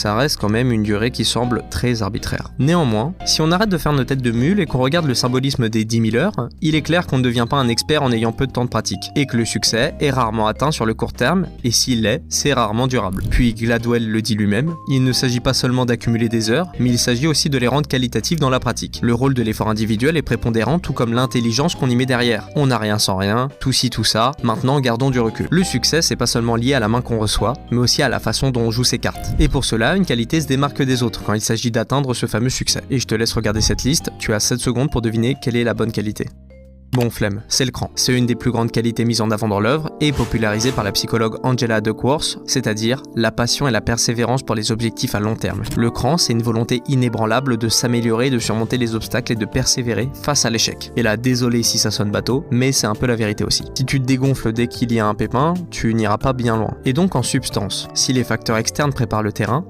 ça reste quand même une durée qui semble très arbitraire. Néanmoins, si on arrête de faire nos têtes de mule et qu'on regarde le symbolisme des 10 000 heures, il est clair qu'on ne devient pas un expert en ayant peu de temps de pratique, et que le succès est rarement atteint sur le court terme, et s'il l'est, c'est rarement durable. Puis Gladwell le dit lui-même, il ne s'agit pas seulement d'accumuler des heures, mais il s'agit aussi de les rendre qualitatives dans la pratique. Le rôle de l'effort individuel est prépondérant, tout comme l'intelligence qu'on y met derrière. On n'a rien sans rien, tout ci tout ça, maintenant gardons du recul. Le succès, c'est pas seulement lié à la main qu'on reçoit, mais aussi à la façon dont on joue ses cartes. Et pour cela, une qualité se démarque des autres quand il s'agit d'atteindre ce fameux succès. Et je te laisse regarder cette liste, tu as 7 secondes pour deviner quelle est la bonne qualité. Bon, flemme, c'est le cran. C'est une des plus grandes qualités mises en avant dans l'œuvre et popularisée par la psychologue Angela Duckworth, c'est-à-dire la passion et la persévérance pour les objectifs à long terme. Le cran, c'est une volonté inébranlable de s'améliorer, de surmonter les obstacles et de persévérer face à l'échec. Et là, désolé si ça sonne bateau, mais c'est un peu la vérité aussi. Si tu te dégonfles dès qu'il y a un pépin, tu n'iras pas bien loin. Et donc en substance, si les facteurs externes préparent le terrain,